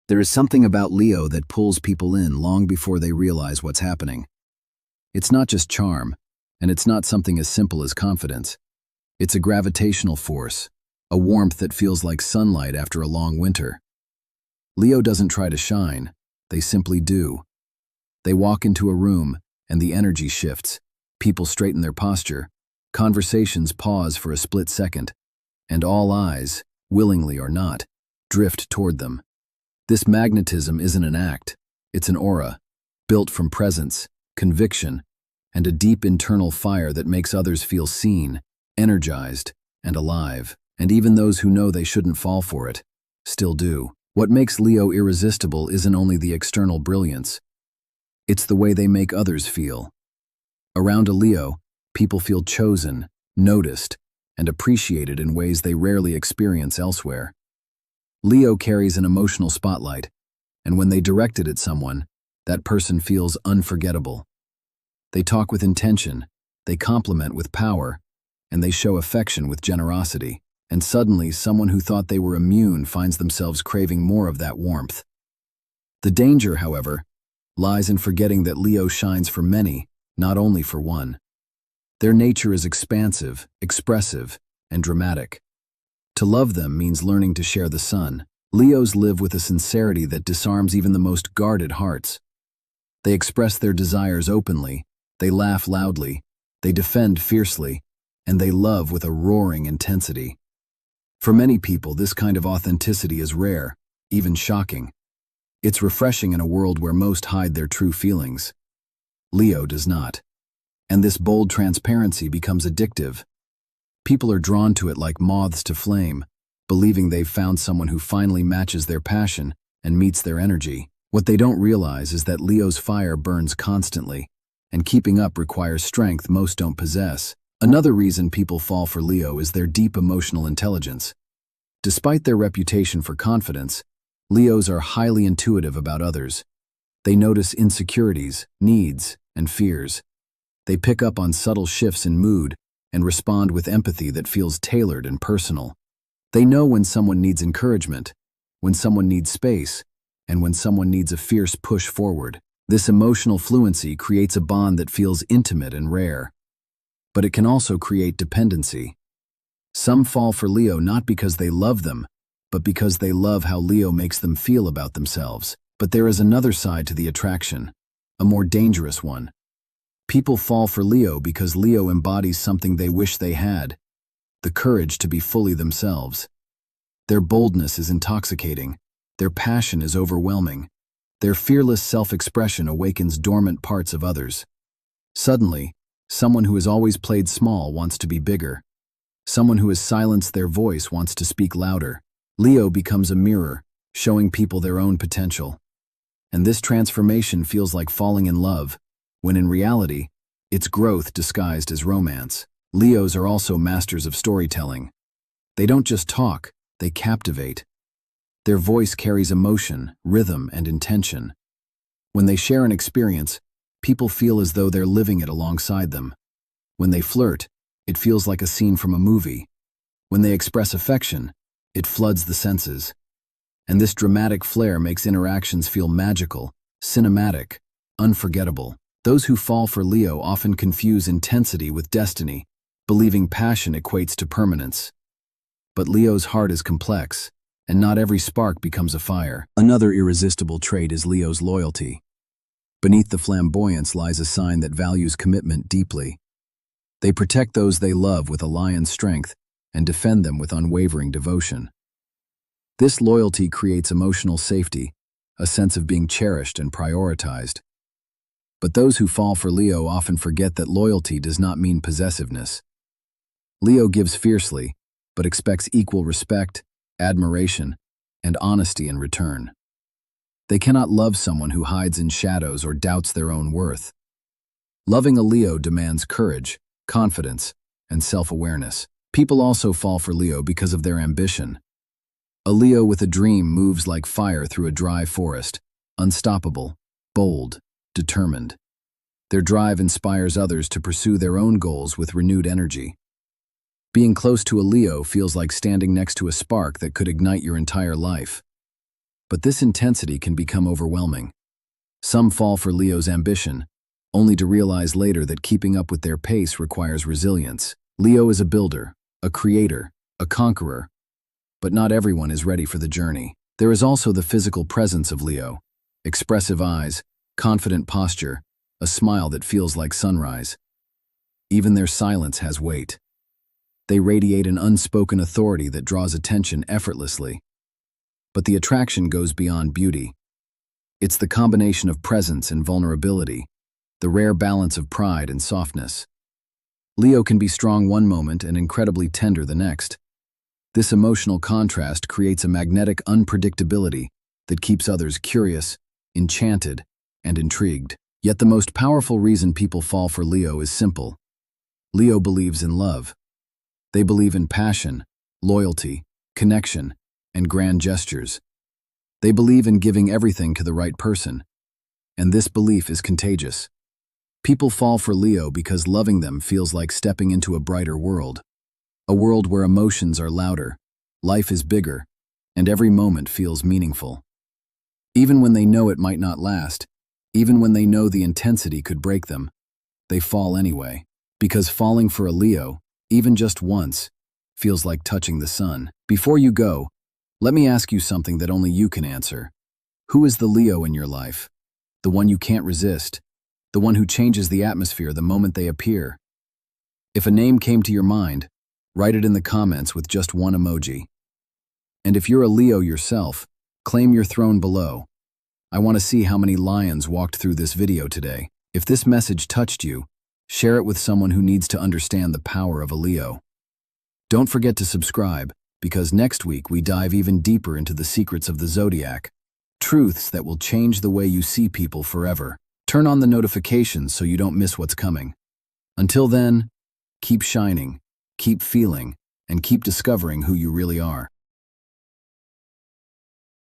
There is something about Leo that pulls people in long before they realize what's happening. It's not just charm, and it's not something as simple as confidence. It's a gravitational force, a warmth that feels like sunlight after a long winter. Leo doesn't try to shine, they simply do. They walk into a room, and the energy shifts. People straighten their posture. Conversations pause for a split second, and all eyes, willingly or not, drift toward them. This magnetism isn't an act, it's an aura, built from presence, conviction, and a deep internal fire that makes others feel seen, energized, and alive. And even those who know they shouldn't fall for it, still do. What makes Leo irresistible isn't only the external brilliance, it's the way they make others feel. Around a Leo, people feel chosen, noticed, and appreciated in ways they rarely experience elsewhere. Leo carries an emotional spotlight, and when they direct it at someone, that person feels unforgettable. They talk with intention, they compliment with power, and they show affection with generosity. And suddenly, someone who thought they were immune finds themselves craving more of that warmth. The danger, however, lies in forgetting that Leo shines for many, not only for one. Their nature is expansive, expressive, and dramatic. To love them means learning to share the sun. Leos live with a sincerity that disarms even the most guarded hearts. They express their desires openly, they laugh loudly, they defend fiercely, and they love with a roaring intensity. For many people, this kind of authenticity is rare, even shocking. It's refreshing in a world where most hide their true feelings. Leo does not. And this bold transparency becomes addictive. People are drawn to it like moths to flame, believing they've found someone who finally matches their passion and meets their energy. What they don't realize is that Leo's fire burns constantly, and keeping up requires strength most don't possess. Another reason people fall for Leo is their deep emotional intelligence. Despite their reputation for confidence, Leos are highly intuitive about others. They notice insecurities, needs, and fears. They pick up on subtle shifts in mood and respond with empathy that feels tailored and personal. They know when someone needs encouragement, when someone needs space, and when someone needs a fierce push forward. This emotional fluency creates a bond that feels intimate and rare. But it can also create dependency. Some fall for Leo not because they love them, but because they love how Leo makes them feel about themselves. But there is another side to the attraction, a more dangerous one. People fall for Leo because Leo embodies something they wish they had, the courage to be fully themselves. Their boldness is intoxicating, their passion is overwhelming, their fearless self-expression awakens dormant parts of others. Suddenly, someone who has always played small wants to be bigger. Someone who has silenced their voice wants to speak louder. Leo becomes a mirror, showing people their own potential. And this transformation feels like falling in love, when in reality, it's growth disguised as romance. Leos are also masters of storytelling. They don't just talk, they captivate. Their voice carries emotion, rhythm, and intention. When they share an experience, people feel as though they're living it alongside them. When they flirt, it feels like a scene from a movie. When they express affection, it floods the senses. And this dramatic flair makes interactions feel magical, cinematic, unforgettable. Those who fall for Leo often confuse intensity with destiny, believing passion equates to permanence. But Leo's heart is complex, and not every spark becomes a fire. Another irresistible trait is Leo's loyalty. Beneath the flamboyance lies a sign that values commitment deeply. They protect those they love with a lion's strength and defend them with unwavering devotion. This loyalty creates emotional safety, a sense of being cherished and prioritized. But those who fall for Leo often forget that loyalty does not mean possessiveness. Leo gives fiercely, but expects equal respect, admiration, and honesty in return. They cannot love someone who hides in shadows or doubts their own worth. Loving a Leo demands courage, confidence, and self-awareness. People also fall for Leo because of their ambition. A Leo with a dream moves like fire through a dry forest, unstoppable, bold, determined. Their drive inspires others to pursue their own goals with renewed energy. Being close to a Leo feels like standing next to a spark that could ignite your entire life. But this intensity can become overwhelming. Some fall for Leo's ambition, only to realize later that keeping up with their pace requires resilience. Leo is a builder, a creator, a conqueror, but not everyone is ready for the journey. There is also the physical presence of Leo: expressive eyes, confident posture, a smile that feels like sunrise. Even their silence has weight. They radiate an unspoken authority that draws attention effortlessly. But the attraction goes beyond beauty. It's the combination of presence and vulnerability, the rare balance of pride and softness. Leo can be strong one moment and incredibly tender the next. This emotional contrast creates a magnetic unpredictability that keeps others curious, enchanted, and intrigued. Yet the most powerful reason people fall for Leo is simple. Leo believes in love. They believe in passion, loyalty, connection, and grand gestures. They believe in giving everything to the right person, and this belief is contagious. People fall for Leo because loving them feels like stepping into a brighter world, a world where emotions are louder, life is bigger, and every moment feels meaningful. Even when they know it might not last, even when they know the intensity could break them, they fall anyway. Because falling for a Leo, even just once, feels like touching the sun. Before you go, let me ask you something that only you can answer. Who is the Leo in your life? The one you can't resist? The one who changes the atmosphere the moment they appear? If a name came to your mind, write it in the comments with just one emoji. And if you're a Leo yourself, claim your throne below. I want to see how many lions walked through this video today. If this message touched you, share it with someone who needs to understand the power of a Leo. Don't forget to subscribe, because next week we dive even deeper into the secrets of the zodiac, truths that will change the way you see people forever. Turn on the notifications so you don't miss what's coming. Until then, keep shining, keep feeling, and keep discovering who you really are.